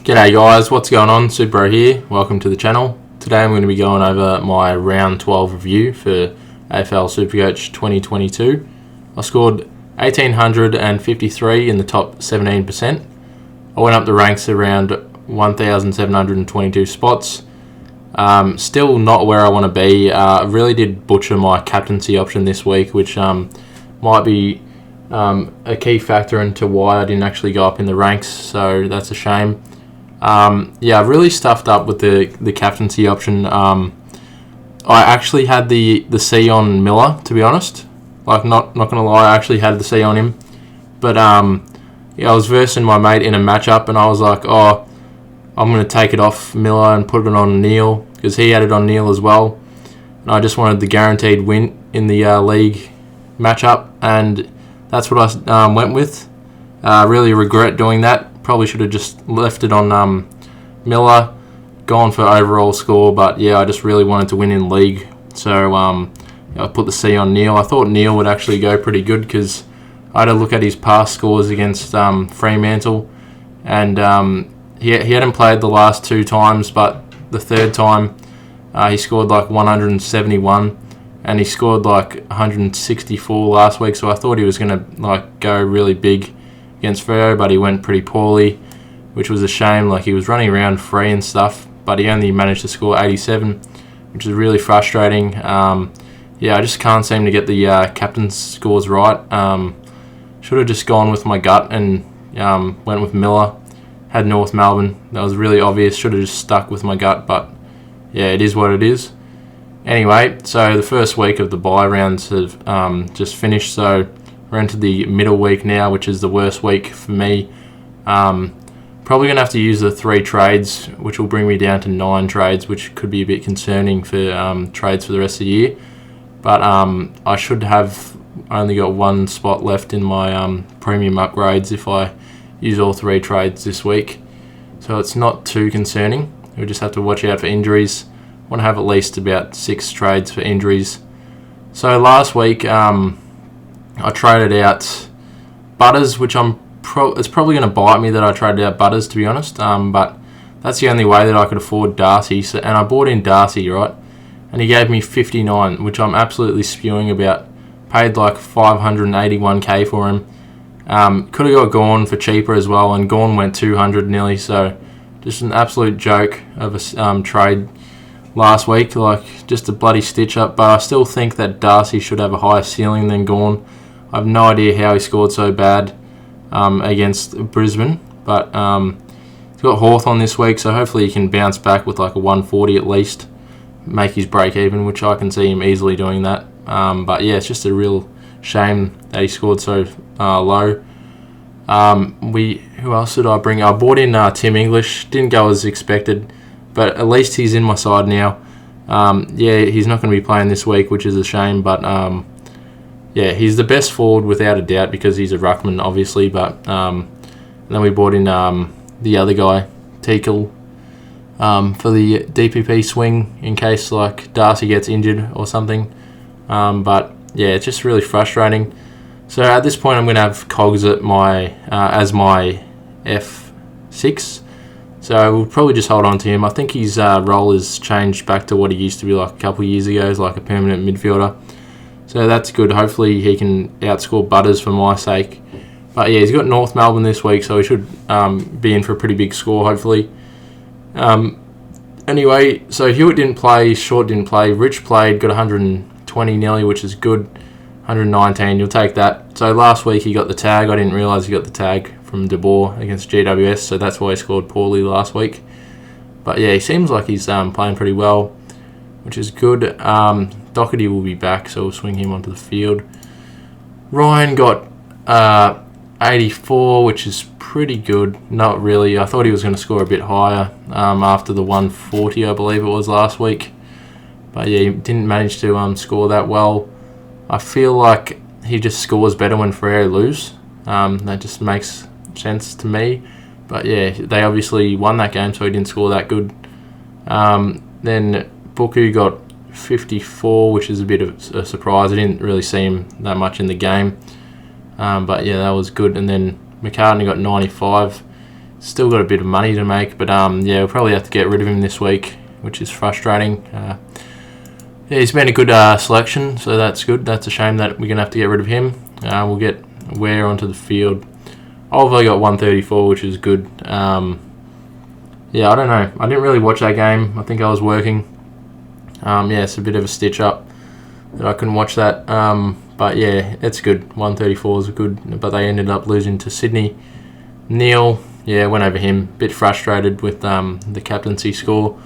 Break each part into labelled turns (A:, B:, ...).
A: G'day guys, what's going on? Super here, welcome to the channel. Today I'm going to be going over my round 12 review for AFL SuperCoach 2022. I scored 1,853 in the top 17%. I went up the ranks around 1,722 spots. Still not where I want to be. I really did butcher my captaincy option this week, which might be a key factor into why I didn't actually go up in the ranks, so that's a shame. I really stuffed up with the captaincy option. I actually had the C on Miller, to be honest. Like, not gonna lie, I actually had the C on him. But I was versing my mate in a matchup, and I was like, I'm gonna take it off Miller and put it on Neil, because he had it on Neil as well. And I just wanted the guaranteed win in the league matchup, and that's what I went with. Really regret doing that. Probably should have just left it on Miller, gone for overall score, but I just really wanted to win in league, so I put the C on Neil. I thought Neil would actually go pretty good because I had a look at his past scores against Fremantle, and he hadn't played the last two times, but the third time he scored like 171, and he scored like 164 last week, so I thought he was going to go really big against Freo, but he went pretty poorly, which was a shame. Like, he was running around free and stuff, but he only managed to score 87, which is really frustrating. I just can't seem to get the captain's scores right. Should have just gone with my gut and went with Miller. Had North Melbourne. That was really obvious. Should have just stuck with my gut, but it is what it is. Anyway, so the first week of the bye rounds have just finished, so we're into the middle week now, which is the worst week for me. Probably going to have to use the 3 trades, which will bring me down to 9 trades, which could be a bit concerning for trades for the rest of the year. But I should have only got 1 spot left in my premium upgrades if I use all 3 trades this week. So it's not too concerning. We'll just have to watch out for injuries. I want to have at least about 6 trades for injuries. So last week, I traded out Butters, which it's probably going to bite me that I traded out Butters, to be honest. But that's the only way that I could afford Darcy. And I bought in Darcy, right? And he gave me 59, which I'm absolutely spewing about. Paid like 581k for him. Could have got Gorn for cheaper as well, and Gorn went 200 nearly. So just an absolute joke of a trade last week. Like, just a bloody stitch up. But I still think that Darcy should have a higher ceiling than Gorn. I have no idea how he scored so bad against Brisbane, but he's got Hawthorn this week, so hopefully he can bounce back with like a 140 at least, make his break even, which I can see him easily doing that. But it's just a real shame that he scored so low. Who else did I bring? I bought in Tim English. Didn't go as expected, but at least he's in my side now. He's not going to be playing this week, which is a shame, but he's the best forward without a doubt because he's a ruckman, obviously. But then we bought in the other guy, Teakle, for the DPP swing in case like Darcy gets injured or something. It's just really frustrating. So at this point, I'm going to have Cogs at as my F6. So we'll probably just hold on to him. I think his role has changed back to what he used to be like a couple of years ago, as like a permanent midfielder. So that's good. Hopefully he can outscore Butters for my sake. But he's got North Melbourne this week, so he should be in for a pretty big score, hopefully. Anyway, so Hewitt didn't play, Short didn't play, Rich played, got 120 nearly, which is good. 119, you'll take that. So last week he got the tag. I didn't realise he got the tag from De Boer against GWS, so that's why he scored poorly last week. But he seems like he's playing pretty well, which is good. Doherty will be back, so we'll swing him onto the field. Ryan got 84, which is pretty good. Not really. I thought he was going to score a bit higher after the 140, I believe it was last week. But he didn't manage to score that well. I feel like he just scores better when Freo lose. That just makes sense to me. But they obviously won that game, so he didn't score that good. Then Buku got 54, which is a bit of a surprise. I didn't really see him that much in the game. But that was good. And then McCartney got 95. Still got a bit of money to make, but yeah, we'll probably have to get rid of him this week, which is frustrating. Yeah, he's been a good selection, so that's good. That's a shame that we're going to have to get rid of him. We'll get Ware onto the field. Oliver got 134, which is good. Yeah, I don't know. I didn't really watch that game. I think I was working. Yeah, it's a bit of a stitch up that I couldn't watch that. But yeah, it's good. 134 is good, but they ended up losing to Sydney. Neil, yeah, went over him. Bit frustrated with the captaincy score.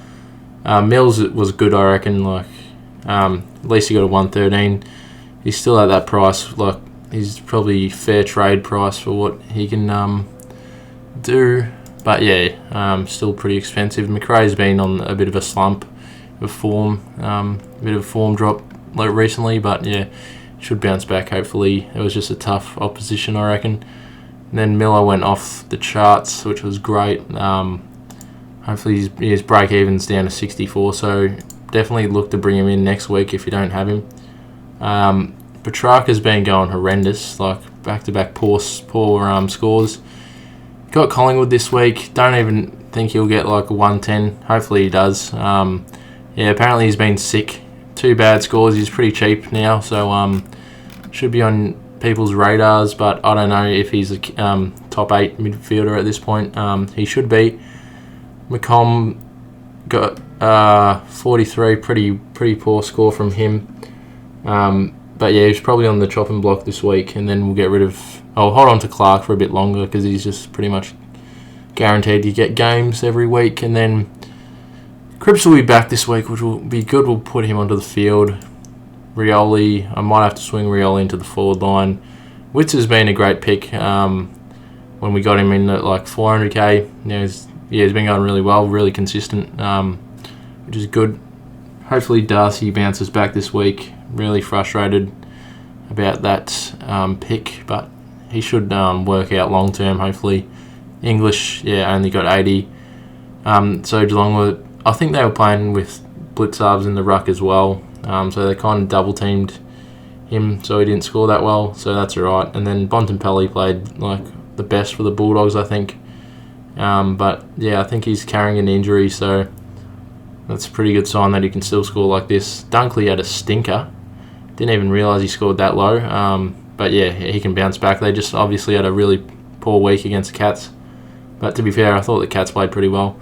A: Mills was good, I reckon. Like, at least he got a 113. He's still at that price. Like, he's probably fair trade price for what he can do. But yeah, still pretty expensive. McRae's been on a bit of a slump of form, a bit of a form drop like recently, but yeah, should bounce back hopefully. It was just a tough opposition, I reckon. And then Miller went off the charts, which was great. Hopefully his break-even's down to 64, so definitely look to bring him in next week if you don't have him. Petrarca's been going horrendous, like back-to-back poor scores. Got Collingwood this week. Don't even think he'll get like a 110. Hopefully he does. Yeah, apparently he's been sick. 2 bad scores. He's pretty cheap now, so should be on people's radars, but I don't know if he's a top 8 midfielder at this point. He should be. McComb got 43, pretty poor score from him. But yeah, he's probably on the chopping block this week, and then we'll get rid of... I'll hold on to Clark for a bit longer because he's just pretty much guaranteed to get games every week. And then Cripps will be back this week, which will be good. We'll put him onto the field. Rioli, I might have to swing Rioli into the forward line. Witz has been a great pick when we got him in at like 400k. He's been going really well, really consistent, which is good. Hopefully Darcy bounces back this week. Really frustrated about that pick, but he should work out long term, hopefully. English, yeah, only got 80. So Geelong I think they were playing with Blitzarves in the ruck as well. So they kind of double teamed him, so he didn't score that well. So that's alright. And then Bontempelli played like the best for the Bulldogs, I think. But yeah, I think he's carrying an injury, so that's a pretty good sign that he can still score like this. Dunkley had a stinker. Didn't even realise he scored that low. But yeah, he can bounce back. They just obviously had a really poor week against the Cats. But to be fair, I thought the Cats played pretty well.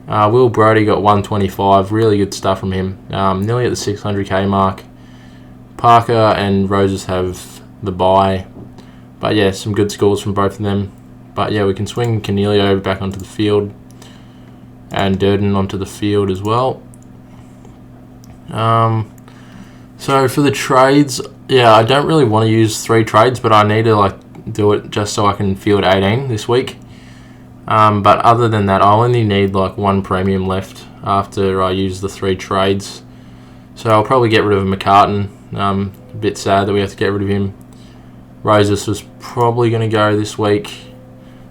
A: Will Brodie got 125. Really good stuff from him. Nearly at the 600k mark. Parker and Roses have the bye. But yeah, some good scores from both of them. But yeah, we can swing Cornelio back onto the field. And Durden onto the field as well. So for the trades, yeah, I don't really want to use 3 trades, but I need to like do it just so I can field 18 this week. But other than that, I only need like 1 premium left after I use the 3 trades. So I'll probably get rid of McCartan. A bit sad that we have to get rid of him. Roses was probably going to go this week.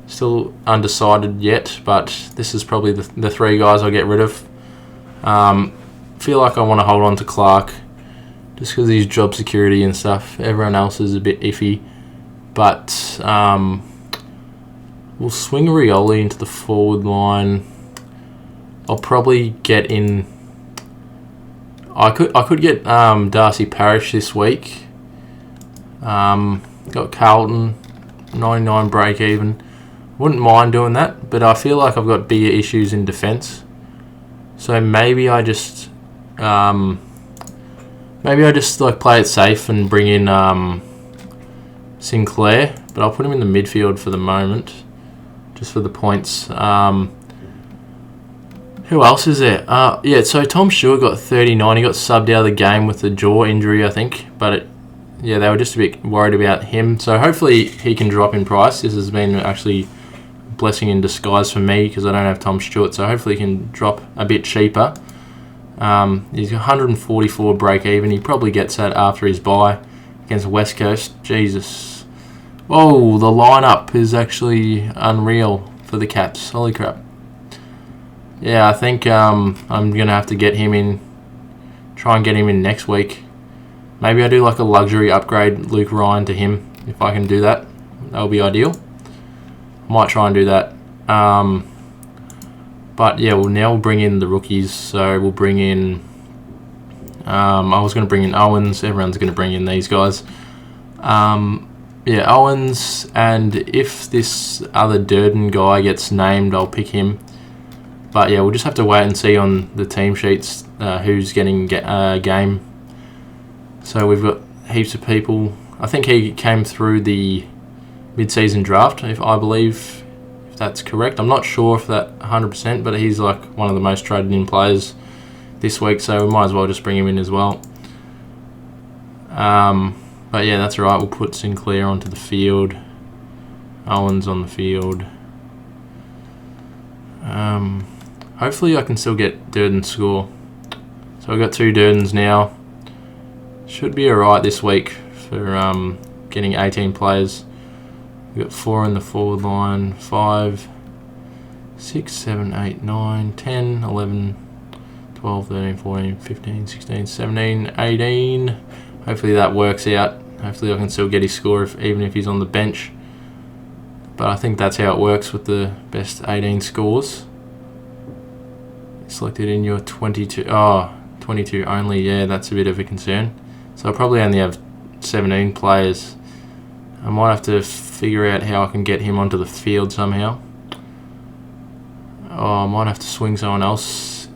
A: Still undecided yet, but this is probably the 3 guys I'll get rid of. Feel like I want to hold on to Clark just because he's job security and stuff. Everyone else is a bit iffy, but we'll swing Rioli into the forward line. I'll probably get in... I could get Darcy Parish this week. Got Carlton, 99 break even. Wouldn't mind doing that, but I feel like I've got bigger issues in defence. So maybe I just like play it safe and bring in Sinclair, but I'll put him in the midfield for the moment, just for the points. Who else is there? Yeah, so Tom Stewart got 39. He got subbed out of the game with a jaw injury, I think. But yeah, they were just a bit worried about him. So hopefully he can drop in price. This has been actually a blessing in disguise for me because I don't have Tom Stewart. So hopefully he can drop a bit cheaper. He's 144 break even. He probably gets that after his bye against West Coast. Jesus. Whoa, the lineup is actually unreal for the Cats. Holy crap. Yeah, I think I'm going to have to get him in, try and get him in next week. Maybe I do like a luxury upgrade Luke Ryan to him. If I can do that, that'll be ideal. Might try and do that. But yeah, we'll bring in the rookies. So we'll bring in. I was going to bring in Owens. Everyone's going to bring in these guys. Yeah, Owens, and if this other Durden guy gets named, I'll pick him. But yeah, we'll just have to wait and see on the team sheets who's getting a game. So we've got heaps of people. I think he came through the mid-season draft, if that's correct. I'm not sure if that 100%, but he's like one of the most traded in players this week, so we might as well just bring him in as well. But yeah, that's alright. We'll put Sinclair onto the field. Owens on the field. Hopefully I can still get Durden's score. So I've got 2 Durdens now. Should be alright this week for getting 18 players. We've got 4 in the forward line. 5, 6, 7, 8, 9, 10, 11, 12, 13, 14, 15, 16, 17, 18. Hopefully that works out. Hopefully I can still get his score even if he's on the bench. But I think that's how it works with the best 18 scores. Selected in your 22. Oh, 22 only. Yeah, that's a bit of a concern. So I'll probably only have 17 players. I might have to figure out how I can get him onto the field somehow. Oh, I might have to swing someone else.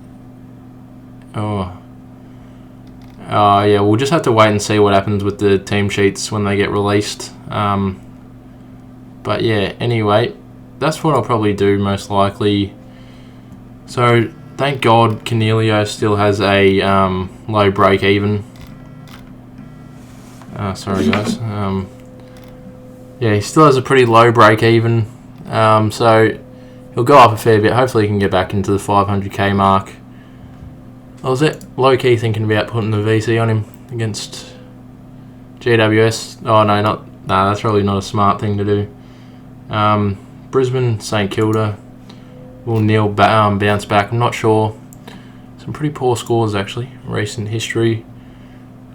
A: Yeah, we'll just have to wait and see what happens with the team sheets when they get released. But yeah, anyway, that's what I'll probably do most likely. So thank God Cornelio still has a low break even. Sorry guys. Yeah, he still has a pretty low break even. So he'll go up a fair bit. Hopefully he can get back into the 500k mark. I was low-key thinking about putting the VC on him against GWS. Oh, no, that's probably not a smart thing to do. Brisbane, St Kilda. Will Neil bounce back? I'm not sure. Some pretty poor scores, actually. Recent history.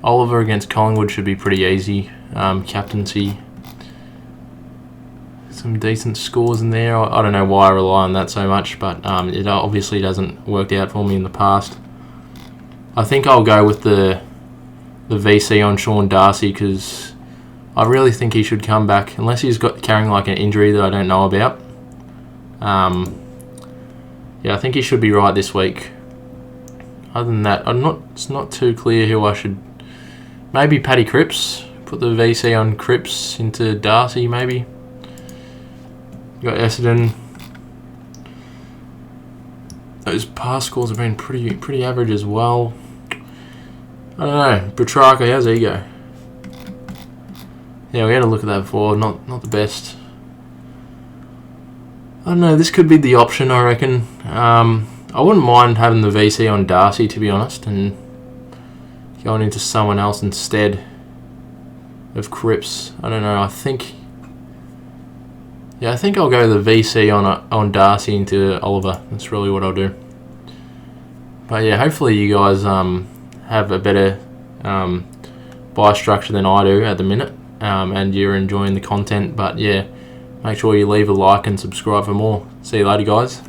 A: Oliver against Collingwood should be pretty easy. Captaincy. Some decent scores in there. I don't know why I rely on that so much, but it obviously hasn't worked out for me in the past. I think I'll go with the VC on Sean Darcy because I really think he should come back unless he's carrying like an injury that I don't know about. Yeah, I think he should be right this week. Other than that, it's not too clear who I should. Maybe Paddy Cripps. Put the VC on Cripps into Darcy maybe. Got Essendon. Those pass scores have been pretty average as well. I don't know. Petrarca, how's he go? Yeah, we had a look at that before. Not the best. I don't know. This could be the option, I reckon. I wouldn't mind having the VC on Darcy, to be honest, and going into someone else instead of Cripps. I don't know. I think I'll go the VC on Darcy into Oliver. That's really what I'll do. But yeah, hopefully you guys have a better buy structure than I do at the minute, and you're enjoying the content. But yeah, make sure you leave a like and subscribe for more. See you later, guys.